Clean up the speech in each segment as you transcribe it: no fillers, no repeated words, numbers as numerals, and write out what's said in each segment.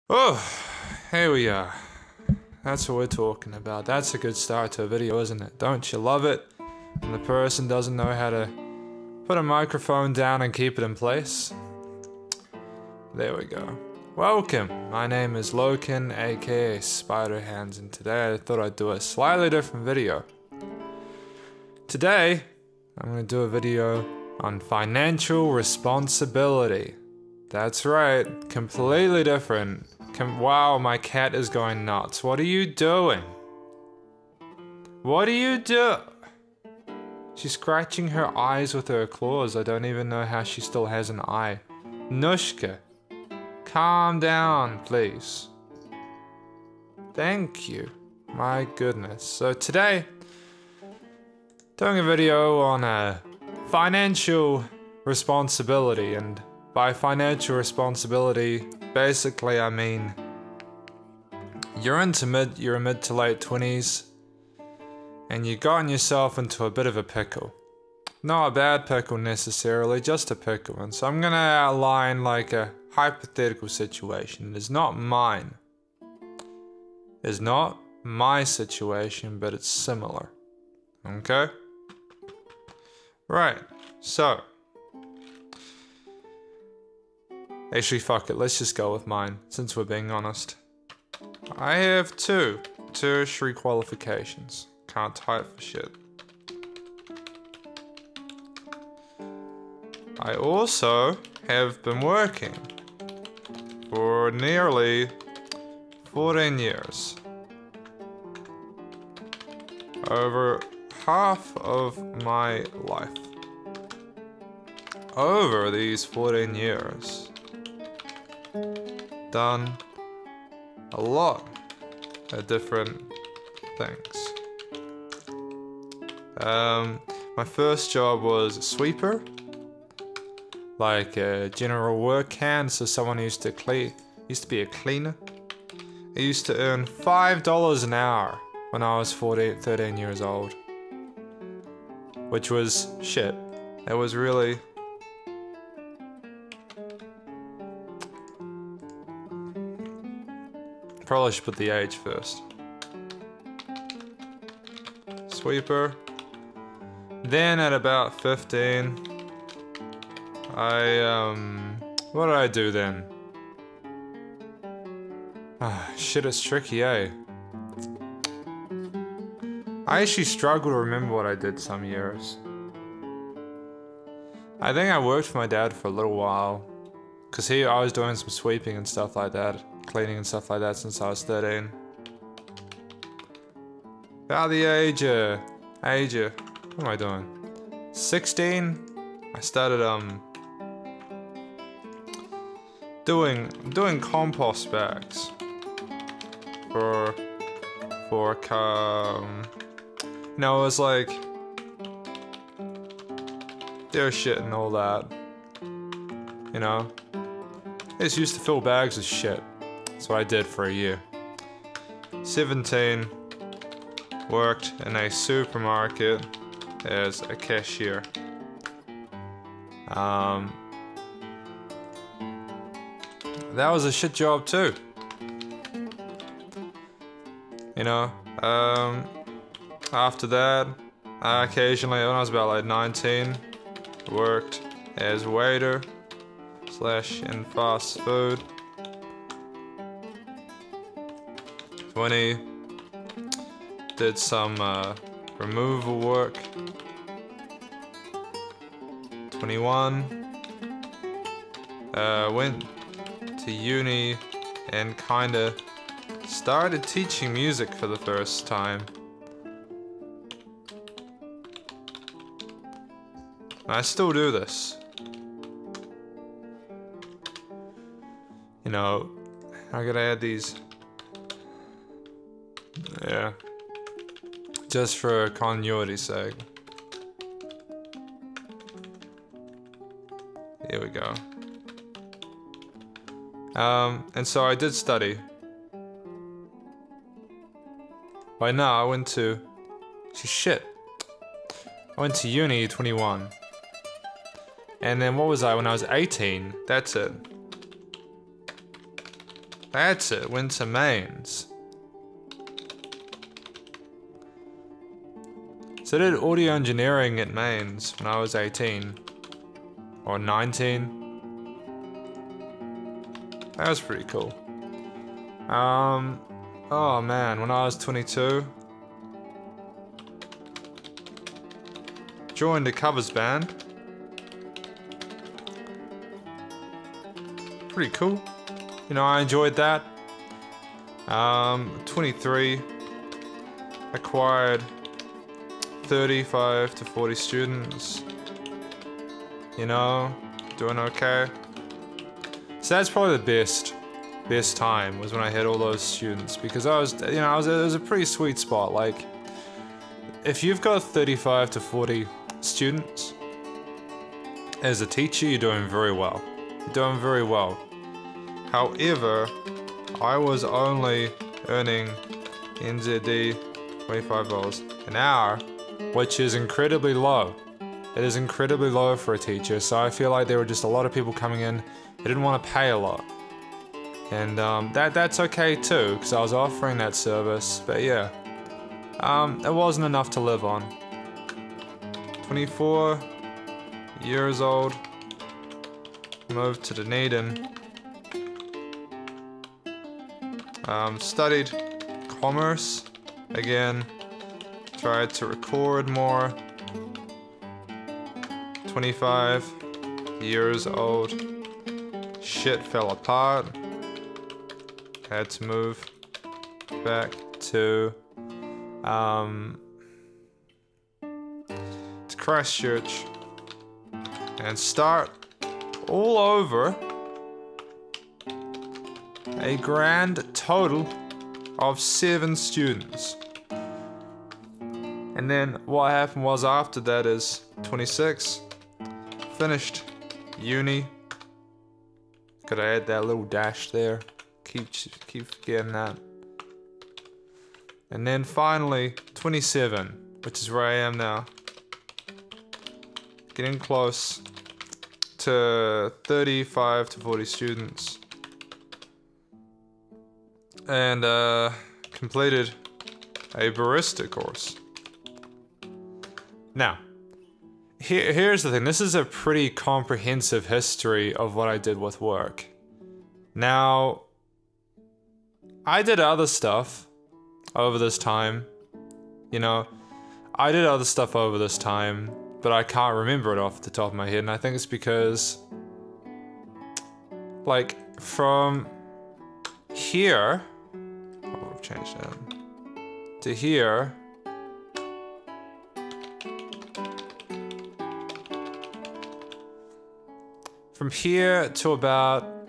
Oh, here we are. That's what we're talking about. That's a good start to a video, isn't it? Don't you love it? And the person doesn't know how to put a microphone down and keep it in place. There we go. Welcome. My name is Loken, aka Spider Hands, and today I thought I'd do a slightly different video. Today, I'm going to do a video on financial responsibility. That's right, completely different. Wow, my cat is going nuts. What are you doing? What do you do? She's scratching her eyes with her claws. I don't even know how she still has an eye. Nushka, calm down, please. Thank you. My goodness. So today, doing a video on financial responsibility, and by financial responsibility, basically I mean you're a mid to late 20s and you've gotten yourself into a bit of a pickle. Not a bad pickle necessarily, just a pickle. And so I'm gonna outline like a hypothetical situation. It's not mine. It's not my situation, but it's similar. Okay? Right, so actually, fuck it, let's just go with mine, since we're being honest. I have two tertiary qualifications. Can't type for shit. I also have been working for nearly 14 years. Over half of my life. Over these 14 years. Done a lot of different things. My first job was a sweeper, like a general work hand, so someone who used to be a cleaner. I used to earn $5 an hour when I was 13 years old, which was shit. It was really probably should put the age first. Sweeper. Then at about 15, what did I do then? Ah, shit, it's tricky, eh? I actually struggle to remember what I did some years. I think I worked for my dad for a little while, cause I was doing some sweeping and stuff like that. Cleaning and stuff like that since I was 13. About the age what am I doing? 16, I started doing compost bags for it was like their shit and all that. You know? I just used to fill bags with shit. That's what I did for a year. 17, worked in a supermarket as a cashier. That was a shit job too. You know, after that, occasionally, when I was about like 19, worked as waiter / in fast food. 20, did some removal work. 21, went to uni and kinda started teaching music for the first time. I still do this. You know, I gotta add these. Yeah. Just for continuity's sake. Here we go. And so I did study. By now I went to uni at 21. And then what was I when I was 18? That's it. That's it, went to mains. So I did audio engineering at mains when I was 18. Or 19. That was pretty cool. Oh man, when I was 22. Joined a covers band. Pretty cool. You know, I enjoyed that. 23. Acquired 35 to 40 students. You know, doing okay. So that's probably the best time was when I had all those students, because I was, you know, it was a pretty sweet spot. Like, if you've got 35 to 40 students, as a teacher, you're doing very well. You're doing very well. However, I was only earning NZD $25 an hour, which is incredibly low. It is incredibly low for a teacher, so I feel like there were just a lot of people coming in who didn't want to pay a lot. And that's okay too, because I was offering that service, but yeah. It wasn't enough to live on. 24 years old, moved to Dunedin. Studied commerce, again, tried to record more. 25 years old, shit fell apart, had to move back to Christchurch and start all over, a grand total of 7 students. And then what happened was, after that is 26, finished uni. Gotta add that little dash there. Keep forgetting that. And then finally 27, which is where I am now. Getting close to 35 to 40 students. And completed a barista course. Now, here's the thing. This is a pretty comprehensive history of what I did with work. Now, I did other stuff over this time. You know, I did other stuff over this time, but I can't remember it off the top of my head, and I think it's because, like, from here, oh, I've changed that, to here, from here to about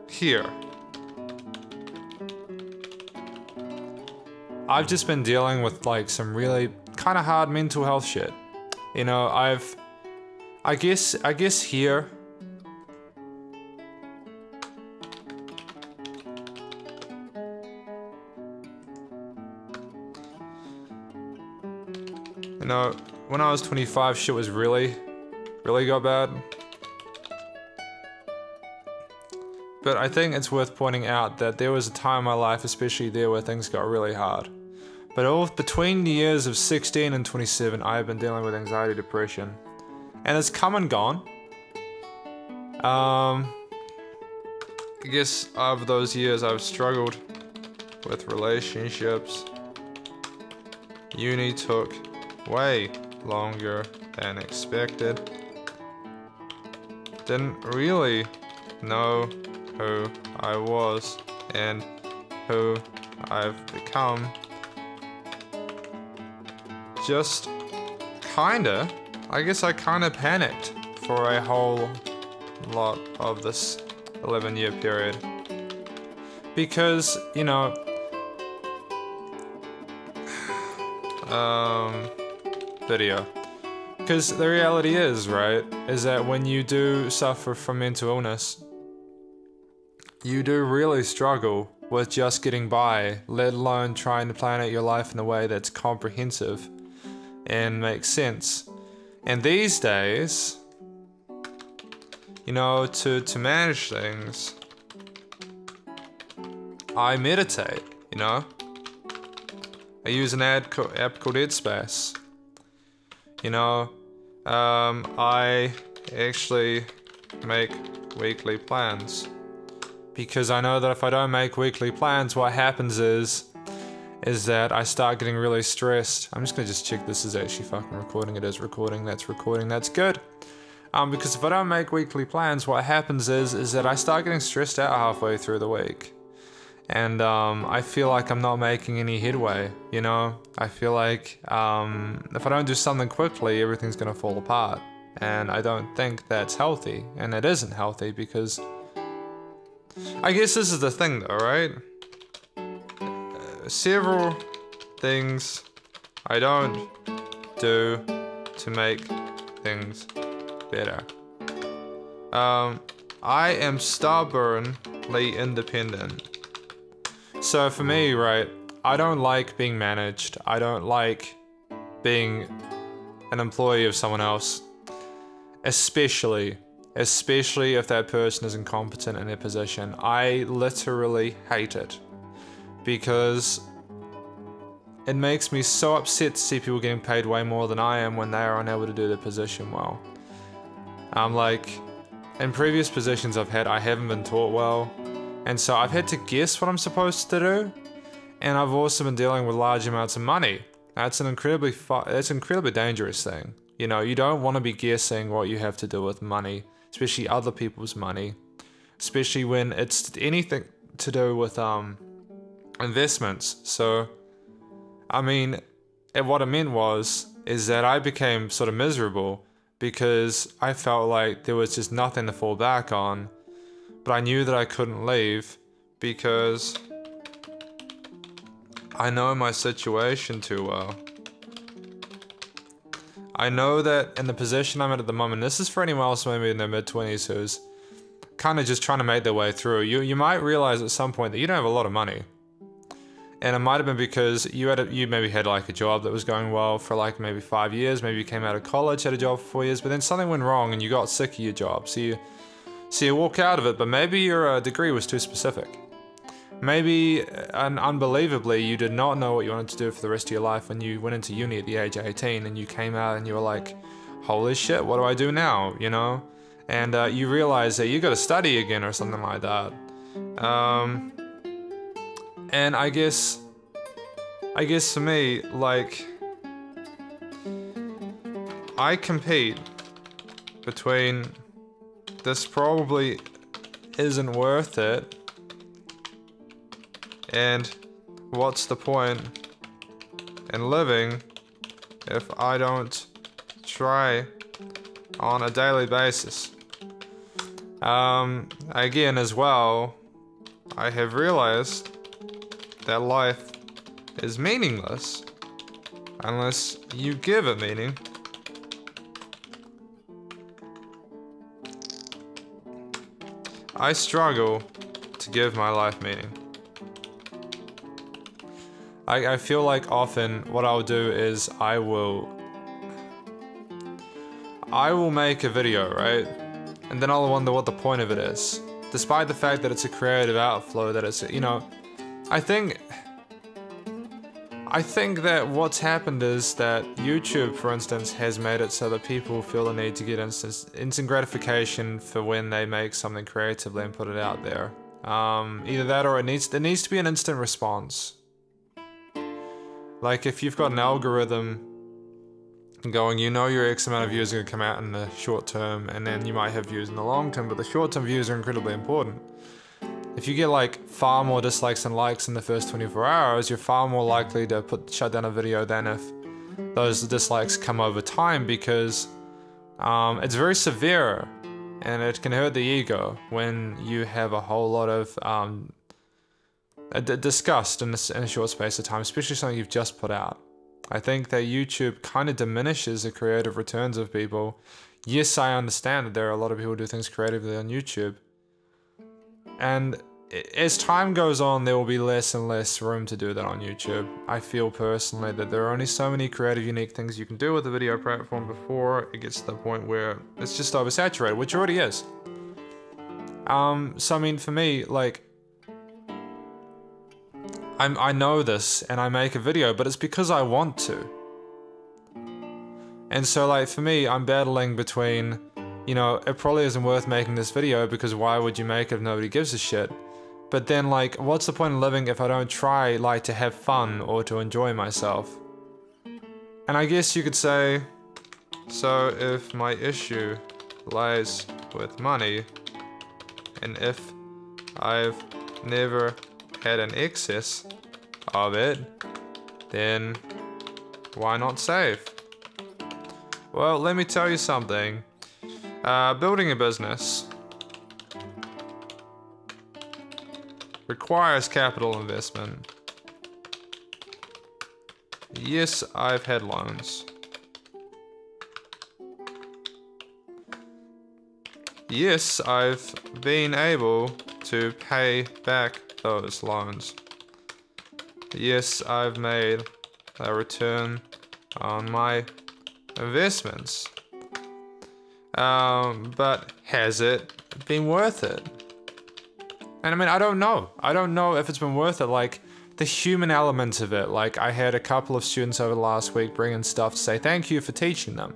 here, I've just been dealing with like some really kind of hard mental health shit. You know, I guess here, you know, when I was 25, shit was really got bad. But I think it's worth pointing out that there was a time in my life, especially there, where things got really hard. But between the years of 16 and 27, I have been dealing with anxiety, depression. And it's come and gone. I guess over those years I've struggled with relationships. Uni took way longer than expected. Didn't really know who I was and who I've become. Just I guess I kinda panicked for a whole lot of this 11-year period. Because, you know, video. Because the reality is, right, is that when you do suffer from mental illness, you do really struggle with just getting by, let alone trying to plan out your life in a way that's comprehensive and makes sense. And these days, you know, to manage things, I meditate, you know? I use an app called Headspace. You know, I actually make weekly plans. Because I know that if I don't make weekly plans, what happens is that I start getting really stressed. I'm just gonna check this is actually fucking recording. It is recording, that's good. Because if I don't make weekly plans, what happens is that I start getting stressed out halfway through the week. And I feel like I'm not making any headway, you know? I feel like if I don't do something quickly, everything's gonna fall apart. And I don't think that's healthy. And it isn't healthy because... I guess this is the thing though, right? Several things I don't do to make things better. I am stubbornly independent. So for me, right, I don't like being managed. I don't like being an employee of someone else. Especially if that person is incompetent in their position. I literally hate it. Because it makes me so upset to see people getting paid way more than I am when they are unable to do their position well. Like, in previous positions I've had, I haven't been taught well. And so I've had to guess what I'm supposed to do. And I've also been dealing with large amounts of money. That's an incredibly dangerous thing. You know, you don't want to be guessing what you have to do with money, especially other people's money, especially when it's anything to do with investments. So, I mean, what it meant is that I became sort of miserable because I felt like there was just nothing to fall back on, but I knew that I couldn't leave because I know my situation too well. I know that in the position I'm at the moment, this is for anyone else maybe in their mid-20s who's kind of just trying to make their way through. You might realize at some point that you don't have a lot of money. And it might have been because you maybe had like a job that was going well for like maybe 5 years, maybe you came out of college, had a job for 4 years, but then something went wrong and you got sick of your job. So you walk out of it, but maybe your degree was too specific. Maybe, unbelievably, you did not know what you wanted to do for the rest of your life when you went into uni at the age of 18 and you came out and you were like, holy shit, what do I do now, you know? And you realize that you gotta study again or something like that. And I guess for me, like, I compete between this probably isn't worth it and what's the point in living if I don't try on a daily basis. Again as well, I have realized that life is meaningless unless you give it meaning. I struggle to give my life meaning. I feel like often what I'll do is I will make a video, right? And then I'll wonder what the point of it is. Despite the fact that it's a creative outflow, that it's, you know, I think that what's happened is that YouTube, for instance, has made it so that people feel the need to get instant gratification for when they make something creatively and put it out there. Either that or there needs to be an instant response. Like if you've got an algorithm going, you know your X amount of views are going to come out in the short term, and then you might have views in the long term, but the short term views are incredibly important. If you get like far more dislikes and likes in the first 24 hours, you're far more likely to shut down a video than if those dislikes come over time, because it's very severe and it can hurt the ego when you have a whole lot of disgust in a short space of time, especially something you've just put out. I think that YouTube kind of diminishes the creative returns of people. Yes, I understand that there are a lot of people who do things creatively on YouTube. And as time goes on, there will be less and less room to do that on YouTube. I feel personally that there are only so many creative, unique things you can do with a video platform before it gets to the point where it's just oversaturated, which already is. So I mean, for me, like, I know this and I make a video, but it's because I want to. And so like for me, I'm battling between, you know, it probably isn't worth making this video because why would you make it if nobody gives a shit? But then like, what's the point of living if I don't try like to have fun or to enjoy myself? And I guess you could say, so if my issue lies with money, and if I've never had an excess of it, then why not save? Well, let me tell you something. Building a business requires capital investment. Yes, I've had loans. Yes, I've been able to pay back those loans. Yes, I've made a return on my investments. But has it been worth it? And I mean, I don't know. I don't know if it's been worth it. Like, the human element of it. Like, I had a couple of students over the last week bring in stuff to say thank you for teaching them.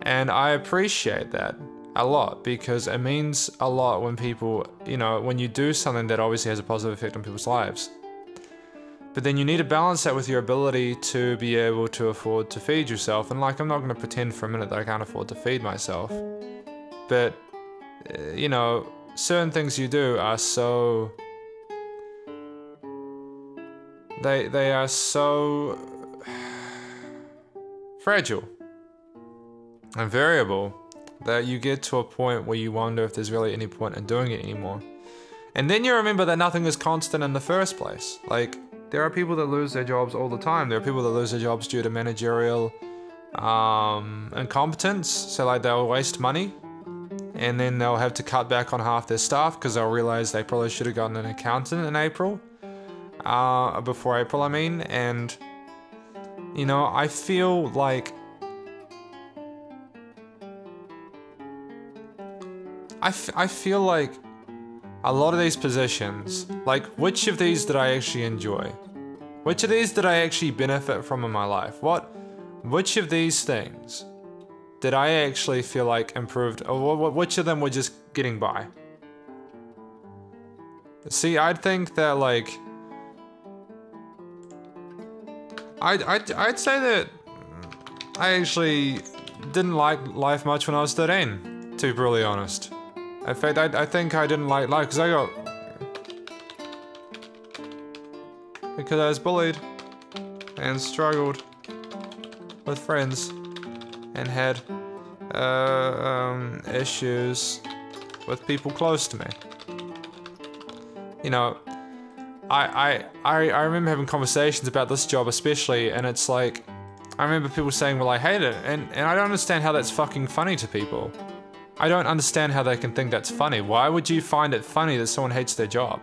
And I appreciate that a lot because it means a lot when people, you know, when you do something that obviously has a positive effect on people's lives. But then you need to balance that with your ability to be able to afford to feed yourself. And like, I'm not going to pretend for a minute that I can't afford to feed myself. But, you know, certain things you do are so... They are so... fragile. And variable. That you get to a point where you wonder if there's really any point in doing it anymore. And then you remember that nothing is constant in the first place. Like, there are people that lose their jobs all the time. There are people that lose their jobs due to managerial incompetence. So like they'll waste money and then they'll have to cut back on half their staff because they'll realize they probably should have gotten an accountant in April. Before April, I mean. And, you know, I feel like... I feel like a lot of these positions, like which of these did I actually enjoy? Which of these did I actually benefit from in my life? Which of these things did I actually feel like improved, or which of them were just getting by? See, I'd think that like, I'd say that I actually didn't like life much when I was 13, to be brutally honest. In fact, I think I didn't like life because I was bullied and struggled with friends and had issues with people close to me. You know, I remember having conversations about this job especially, and it's like, I remember people saying, well, I hate it, and I don't understand how that's fucking funny to people. I don't understand how they can think that's funny. Why would you find it funny that someone hates their job?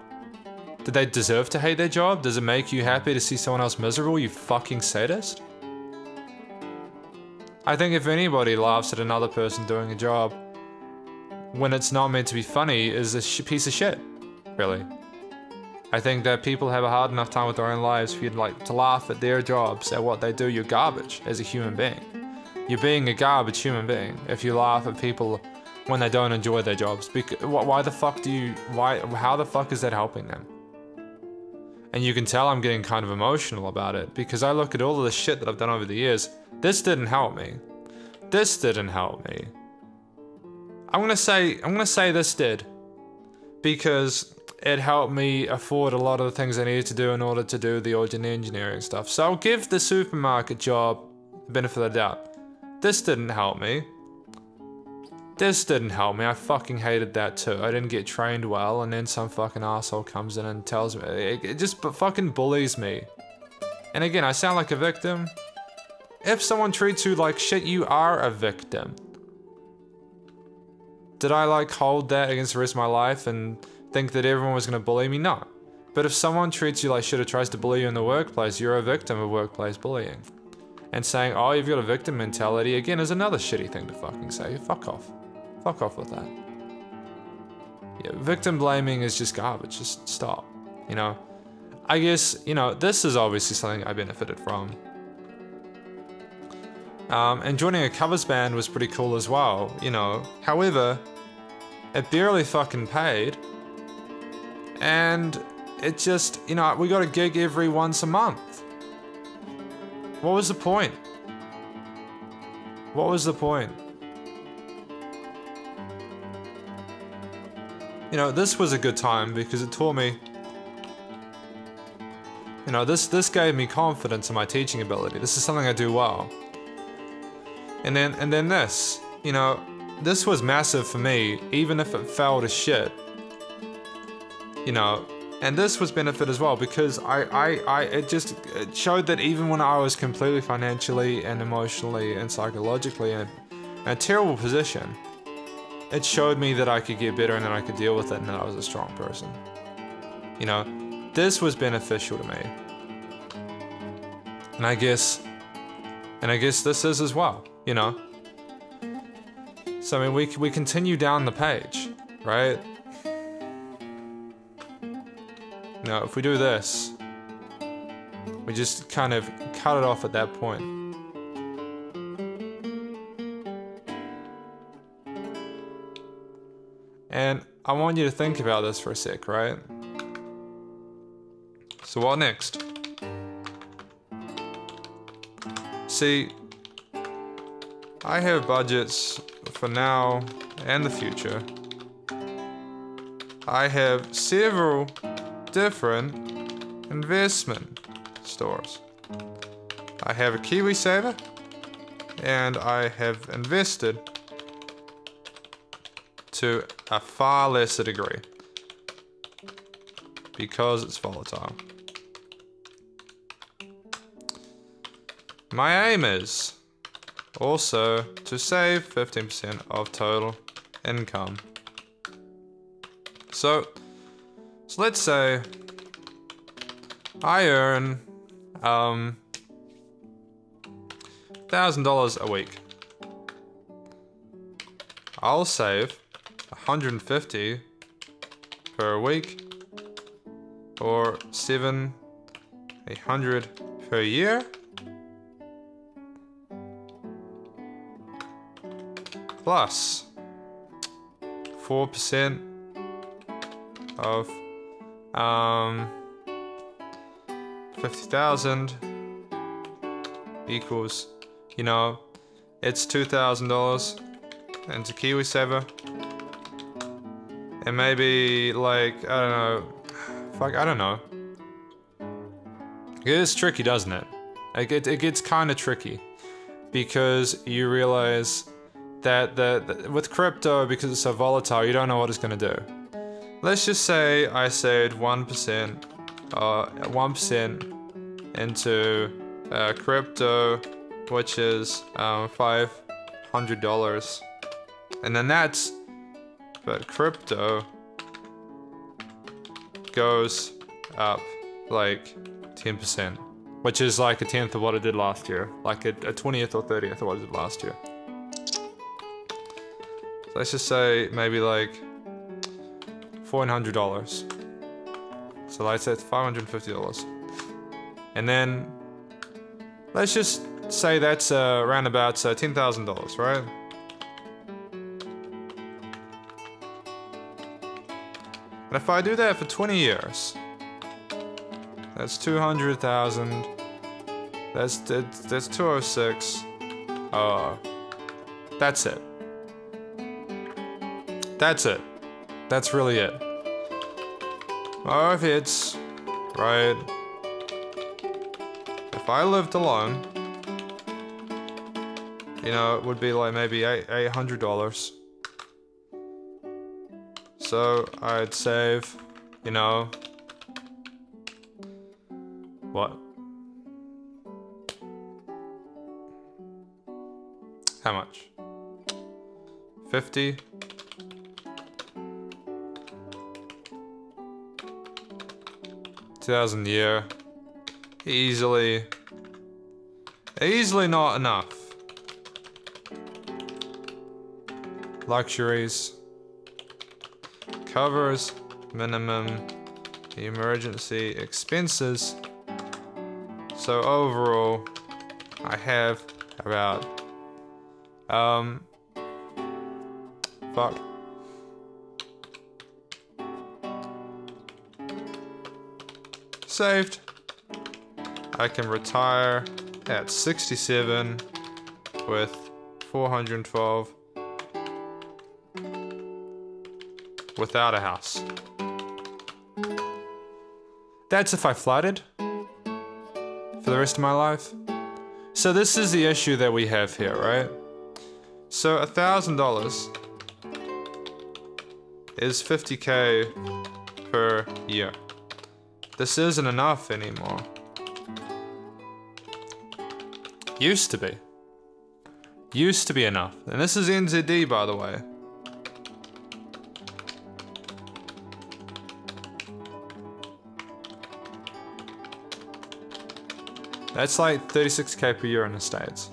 Did they deserve to hate their job? Does it make you happy to see someone else miserable, you fucking sadist? I think if anybody laughs at another person doing a job when it's not meant to be funny is a piece of shit, really. I think that people have a hard enough time with their own lives for you to laugh at their jobs, at what they do. You're garbage as a human being. You're being a garbage human being if you laugh at people when they don't enjoy their jobs. Why the fuck how the fuck is that helping them? And you can tell I'm getting kind of emotional about it because I look at all of the shit that I've done over the years. This didn't help me. This didn't help me. I'm gonna say this did, because it helped me afford a lot of the things I needed to do in order to do the engineering stuff. So I'll give the supermarket job the benefit of the doubt. This didn't help me. This didn't help me. I fucking hated that too. I didn't get trained well, and then some fucking asshole comes in and tells me, it just fucking bullies me. And again, I sound like a victim. If someone treats you like shit, you are a victim. Did I like hold that against the rest of my life and think that everyone was gonna bully me? No. But if someone treats you like shit or tries to bully you in the workplace, you're a victim of workplace bullying. And saying, oh, you've got a victim mentality, again, is another shitty thing to fucking say. Fuck off. Fuck off with that. Yeah, victim blaming is just garbage. Just stop. You know? I guess, you know, this is obviously something I benefited from. And joining a covers band was pretty cool as well, you know. However, it barely fucking paid. And it just, you know, we got a gig every once a month. What was the point? What was the point? You know, this was a good time because it taught me, you know, this gave me confidence in my teaching ability. This is something I do well. And then this, you know, this was massive for me, even if it fell to shit. You know, and this was benefit as well because it showed that even when I was completely financially and emotionally and psychologically in a terrible position, it showed me that I could get better and that I could deal with it and that I was a strong person. You know, this was beneficial to me. And I guess this is as well, you know? So I mean, we continue down the page, right? You know, if we do this, we just kind of cut it off at that point. And I want you to think about this for a sec, right? So what next? See, I have budgets for now and the future. I have several different investment stores. I have a KiwiSaver, and I have invested to a far lesser degree because it's volatile. My aim is also to save 15% of total income. So let's say I earn $1,000 a week. I'll save $150 per week, or $700 per year, plus 4% of 50,000 equals, you know, it's $2,000 into KiwiSaver. And maybe, like, I don't know. Fuck, I don't know. It is tricky, doesn't it? It gets kind of tricky. Because you realize that with crypto, because it's so volatile, you don't know what it's going to do. Let's just say I saved 1% into crypto, which is $500. And then that's... But crypto goes up like 10%, which is like a 10th of what it did last year, like a 20th or 30th of what it did last year. So let's just say maybe like $400. So let's say it's $550. And then let's just say that's around about $10,000, right? And if I do that for 20 years, that's 200,000. That's 206. That's it. That's it. That's really it. My overheads, right? If I lived alone, you know, it would be like maybe $800. So I'd save, you know, what? How much? 50? $2,000 a year. Easily not enough. Luxuries. Covers, minimum emergency expenses. So overall, I have about, fuck. Saved. I can retire at 67 with 412 without a house. That's if I flooded for the rest of my life. So this is the issue that we have here, right? So $1,000 is 50K per year. This isn't enough anymore. Used to be. Used to be enough. And this is NZD, by the way. That's like 36K per year in the States.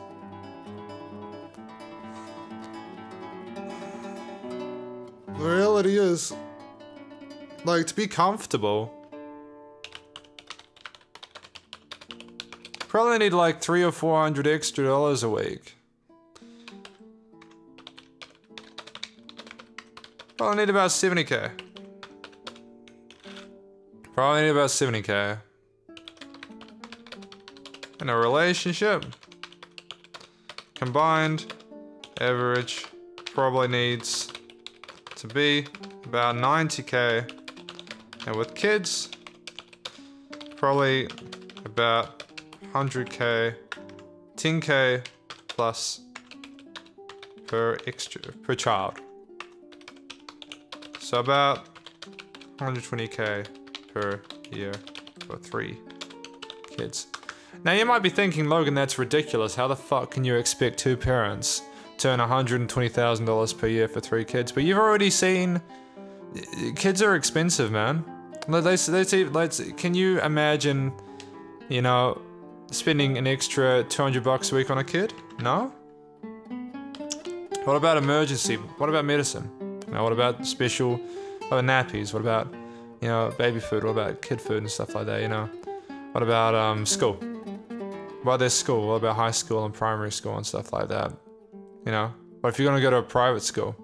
The reality is, like, to be comfortable, probably need like $300 or $400 extra a week. Probably need about 70K. Probably need about 70K. In a relationship, combined average probably needs to be about 90K, and with kids, probably about 100K, 10K plus per child. So about 120K per year for 3 kids. Now you might be thinking, Logan, that's ridiculous. How the fuck can you expect 2 parents to earn $120,000 per year for 3 kids? But you've already seen, kids are expensive, man. Can you imagine, you know, spending an extra $200 a week on a kid? No? What about emergency? What about medicine? You know, what about what about nappies? What about, you know, baby food? What about kid food and stuff like that, you know? What about school? What about their school? What about high school and primary school and stuff like that? You know? What if you're gonna go to a private school?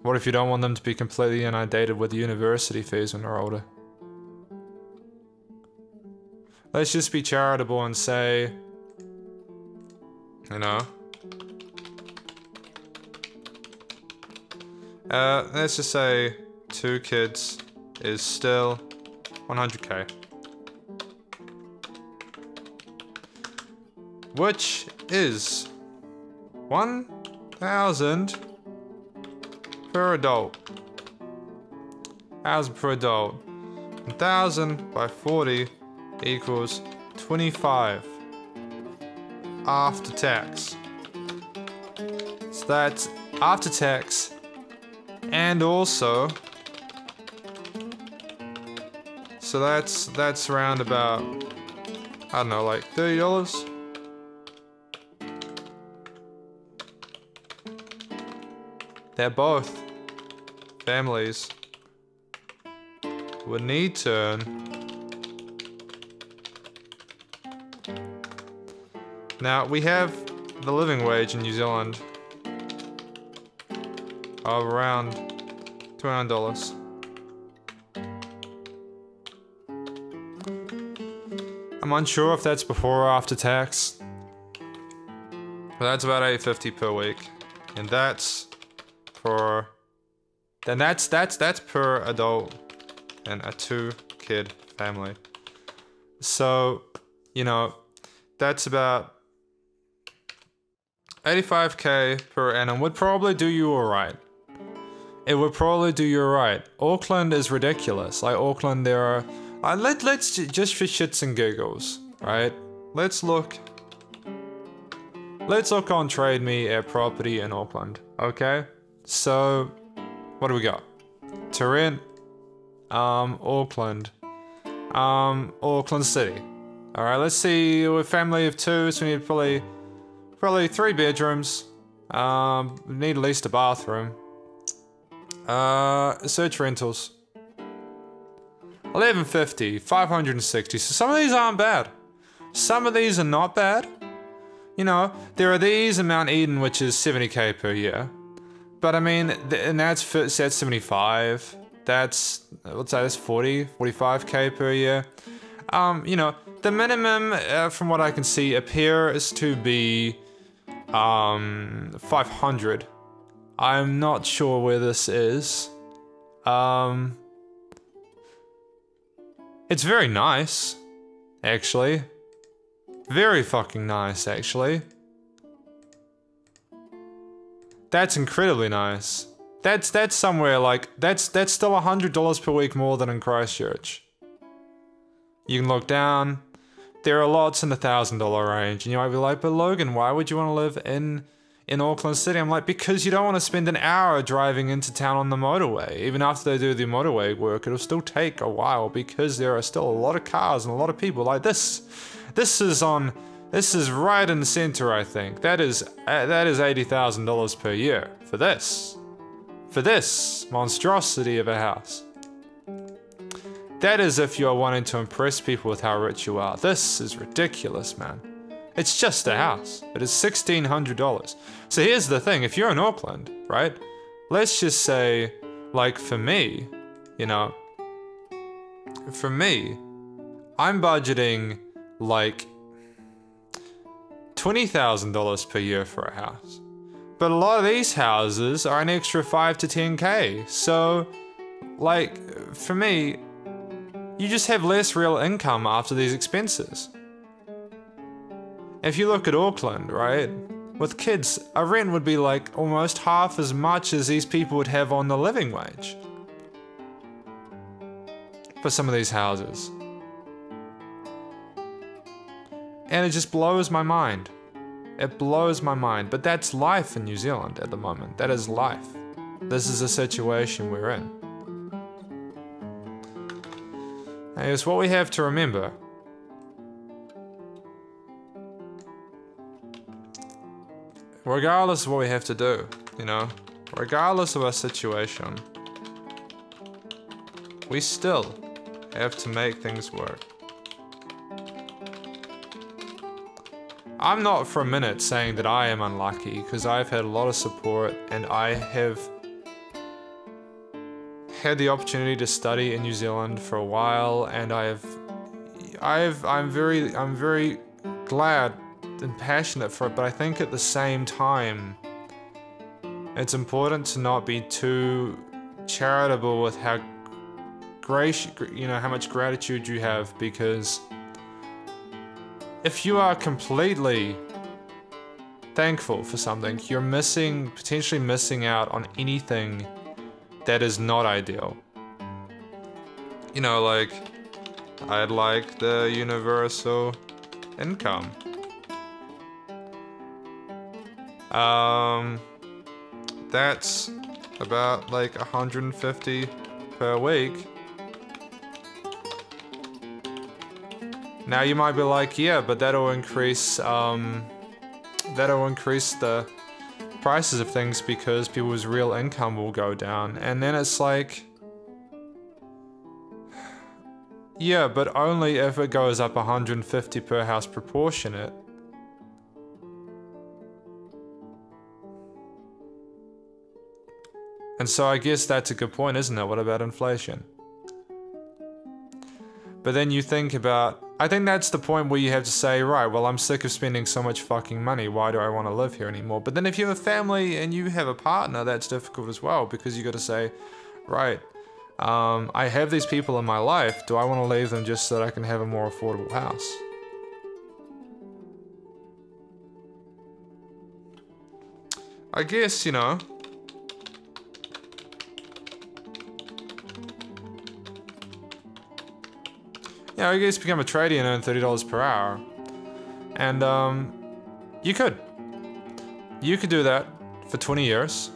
What if you don't want them to be completely inundated with university fees when they're older? Let's just be charitable and say, you know, let's just say 2 kids is still 100K. Which is 1,000 per adult. 1,000 per adult. 1,000 by 40 equals 25 after tax. So that's after tax, and also, so that's around about, I don't know, like $30. That both families would need to earn. Now, we have the living wage in New Zealand of around $200. I'm unsure if that's before or after tax, but that's about $850 per week, and that's for, then that's per adult and a 2-kid family. So, you know, that's about 85K per annum would probably do you alright. It would probably do you alright. Auckland is ridiculous. Like Auckland, there are, let's just for shits and giggles, right? Let's look on Trade Me at property in Auckland, okay? So, what do we got? To rent, Auckland City. All right, let's see. We're a family of 2, so we need probably 3 bedrooms. We need at least a bathroom. Search rentals. 1150, 560. So some of these aren't bad. Some of these are not bad. You know, there are these in Mount Eden, which is 70k per year. But I mean, and that's 75. That's, let's say that's 40, 45k per year. You know, the minimum, from what I can see, appears to be 500. I'm not sure where this is. It's very nice, actually. Very fucking nice, actually. That's incredibly nice. That's somewhere like, that's still $100 per week more than in Christchurch. You can look down, there are lots in the $1,000 range, and you might be like, but Logan, why would you want to live in Auckland City? I'm like, because you don't want to spend an hour driving into town on the motorway. Even after they do the motorway work, it'll still take a while because there are still a lot of cars and a lot of people like this. This is right in the center, I think. That is $80,000 per year for this monstrosity of a house. That is if you're wanting to impress people with how rich you are. This is ridiculous, man. It's just a house. It is $1,600. So here's the thing, if you're in Auckland, right? Let's just say, like for me, you know, for me, I'm budgeting like $20,000 per year for a house. But a lot of these houses are an extra 5 to 10k. So, like, for me, you just have less real income after these expenses. If you look at Auckland, right, with kids, a rent would be like almost half as much as these people would have on the living wage for some of these houses. And it just blows my mind. It blows my mind. But that's life in New Zealand at the moment. That is life. This is the situation we're in. And it's what we have to remember. Regardless of what we have to do, you know, regardless of our situation, we still have to make things work. I'm not for a minute saying that I am unlucky, because I've had a lot of support and I have had the opportunity to study in New Zealand for a while, and I'm very glad and passionate for it, but I think at the same time it's important to not be too charitable with how much gratitude you have, because if you are completely thankful for something, you're potentially missing out on anything that is not ideal. You know, like, I'd like the universal income. That's about like 150 per week. Now you might be like, yeah, but that'll increase the prices of things because people's real income will go down. And then it's like, yeah, but only if it goes up 150 per house proportionate. And so I guess that's a good point, isn't it? What about inflation? But then you think about, I think that's the point where you have to say, right, well, I'm sick of spending so much fucking money. Why do I want to live here anymore? But then if you have a family and you have a partner, that's difficult as well, because you got to say, right, I have these people in my life. Do I want to leave them just so that I can have a more affordable house? I guess, you know, yeah, I guess become a tradie and earn $30 per hour. And, you could do that for 20 years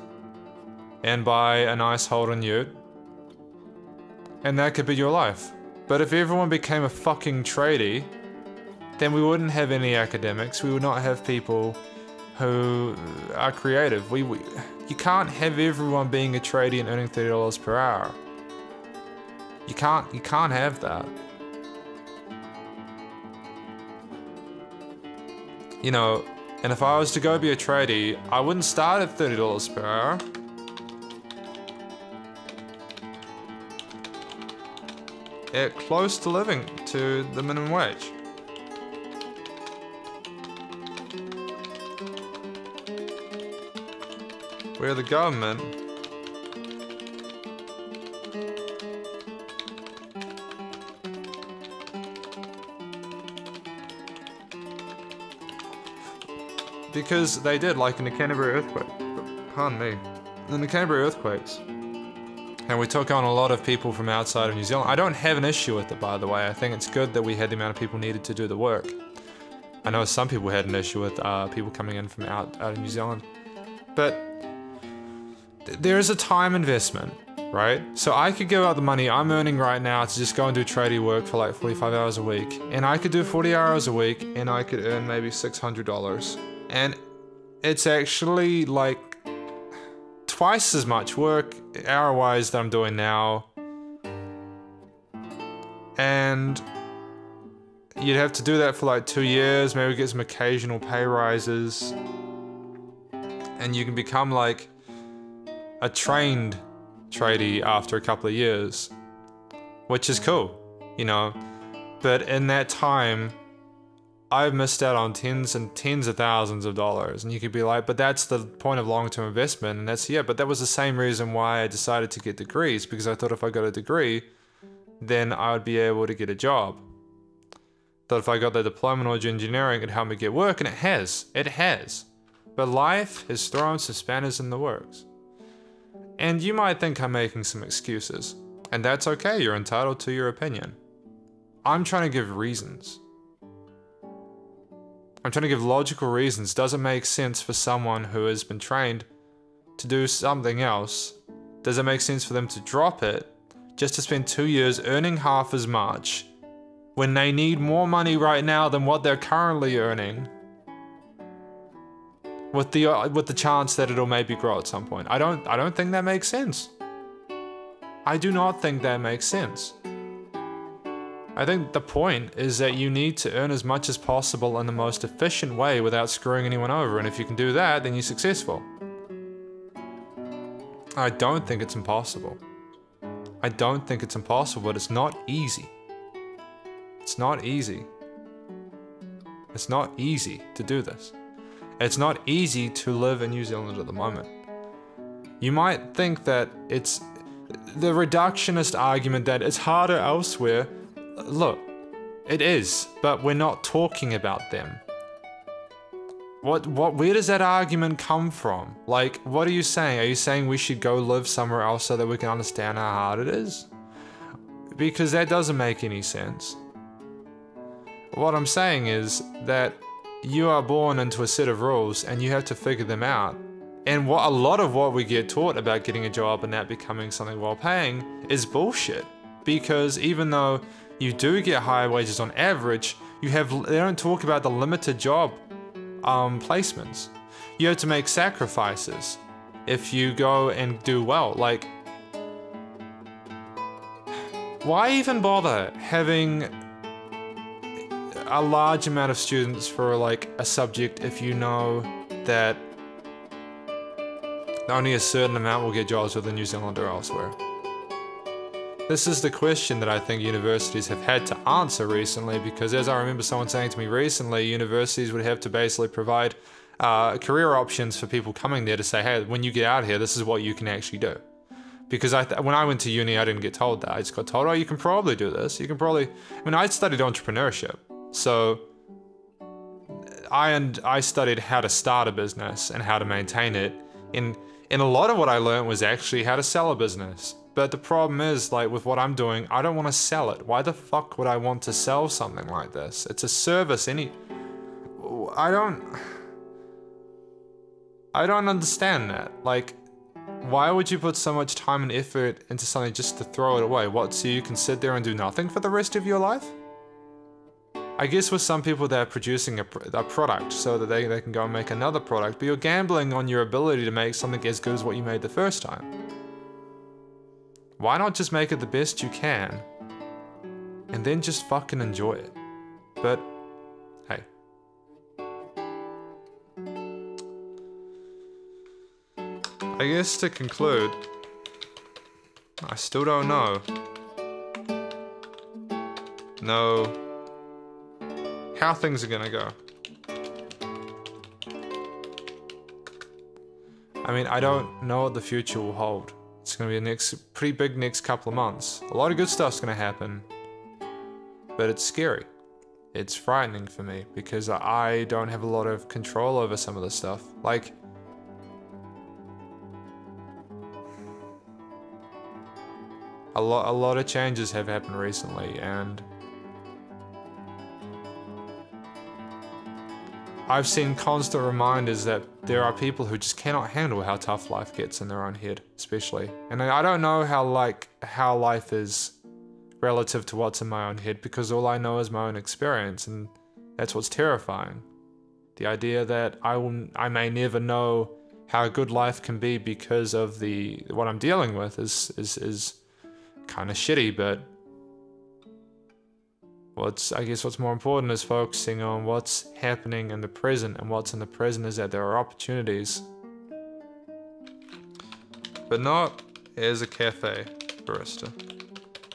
and buy a nice Holden ute. And that could be your life. But if everyone became a fucking tradie, then we wouldn't have any academics. We would not have people who are creative. You can't have everyone being a tradie and earning $30 per hour. You can't have that. You know, and if I was to go be a tradie, I wouldn't start at $30 per hour. At close to living to the minimum wage. Where the government because they did, like in the Canterbury earthquake. Pardon me. In the Canterbury earthquakes. And we took on a lot of people from outside of New Zealand. I don't have an issue with it, by the way. I think it's good that we had the amount of people needed to do the work. I know some people had an issue with people coming in from out of New Zealand. But there is a time investment, right? So I could give out the money I'm earning right now to just go and do tradie work for like 45 hours a week. And I could do 40 hours a week and I could earn maybe $600. And it's actually like twice as much work hour-wise that I'm doing now. And you'd have to do that for like 2 years, maybe get some occasional pay rises. And you can become like a trained tradie after a couple of years, which is cool, you know. But in that time, I've missed out on tens and tens of thousands of dollars. And you could be like, but that's the point of long-term investment. And that's, yeah, but that was the same reason why I decided to get degrees, because I thought if I got a degree, then I would be able to get a job. That if I got the diploma in audio engineering, it'd help me get work, and it has. It has. But life has thrown some spanners in the works. And you might think I'm making some excuses. And that's okay, you're entitled to your opinion. I'm trying to give reasons. I'm trying to give logical reasons. Does it make sense for someone who has been trained to do something else? Does it make sense for them to drop it just to spend 2 years earning half as much when they need more money right now than what they're currently earning? With the chance that it'll maybe grow at some point. I don't think that makes sense. I do not think that makes sense. I think the point is that you need to earn as much as possible in the most efficient way without screwing anyone over, and if you can do that, then you're successful. I don't think it's impossible. I don't think it's impossible, but it's not easy. It's not easy. It's not easy to do this. It's not easy to live in New Zealand at the moment. You might think that it's the reductionist argument that it's harder elsewhere. Look, it is, but we're not talking about them. Where does that argument come from? Like, what are you saying? Are you saying we should go live somewhere else so that we can understand how hard it is? Because that doesn't make any sense. What I'm saying is that you are born into a set of rules and you have to figure them out. And a lot of what we get taught about getting a job and that becoming something well paying is bullshit. Because even though you do get higher wages on average, they don't talk about the limited job placements. You have to make sacrifices if you go and do well. Like, why even bother having a large amount of students for like a subject if you know that only a certain amount will get jobs within New Zealand or elsewhere? This is the question that I think universities have had to answer recently, because as I remember someone saying to me recently, universities would have to basically provide career options for people coming there to say, hey, when you get out here, this is what you can actually do. Because when I went to uni, I didn't get told that. I just got told, oh, you can probably do this. You can probably, I studied entrepreneurship. So I studied how to start a business and how to maintain it. And a lot of what I learned was actually how to sell a business. But the problem is, like with what I'm doing, I don't want to sell it. Why the fuck would I want to sell something like this? It's a service. I don't understand that. Like, why would you put so much time and effort into something just to throw it away? What, so you can sit there and do nothing for the rest of your life? I guess with some people they're producing a product so that they can go and make another product, but you're gambling on your ability to make something as good as what you made the first time. Why not just make it the best you can? And then just fucking enjoy it. But, hey. I guess to conclude, I still don't know how things are gonna go. I mean, I don't know what the future will hold. It's gonna be a pretty big next couple of months. A lot of good stuff's gonna happen, but it's scary. It's frightening for me because I don't have a lot of control over some of this stuff. Like, a lot of changes have happened recently, and I've seen constant reminders that there are people who just cannot handle how tough life gets in their own head, especially. And I don't know how life is relative to what's in my own head, because all I know is my own experience, and that's what's terrifying. The idea that I may never know how good life can be because of what I'm dealing with is kind of shitty, but I guess what's more important is focusing on what's happening in the present, and what's in the present is that there are opportunities. But not as a cafe barista,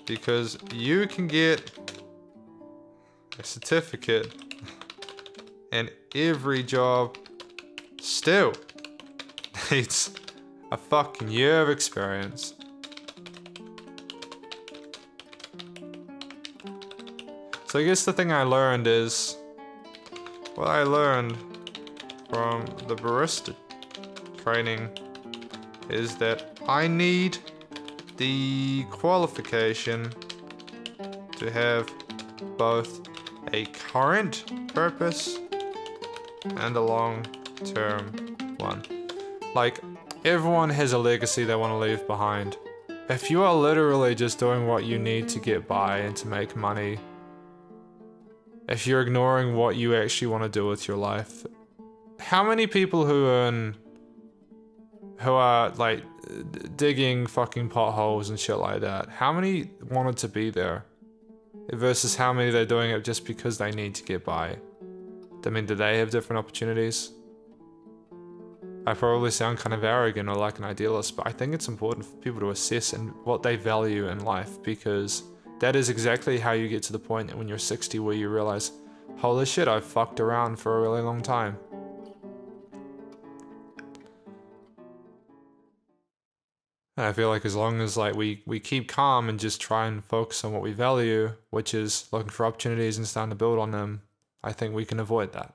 because you can get a certificate and every job still needs a fucking year of experience. So I guess the thing I learned is, what I learned from the barista training is that I need the qualification to have both a current purpose and a long-term one. Like, everyone has a legacy they want to leave behind. If you are literally just doing what you need to get by and to make money, if you're ignoring what you actually want to do with your life, how many people who are like digging fucking potholes and shit like that, how many wanted to be there versus how many they're doing it just because they need to get by? I mean, do they have different opportunities? I probably sound kind of arrogant or like an idealist, but I think it's important for people to assess and what they value in life, because that is exactly how you get to the point when you're 60 where you realize, holy shit, I've fucked around for a really long time. And I feel like as long as we keep calm and just try and focus on what we value, which is looking for opportunities and starting to build on them, I think we can avoid that.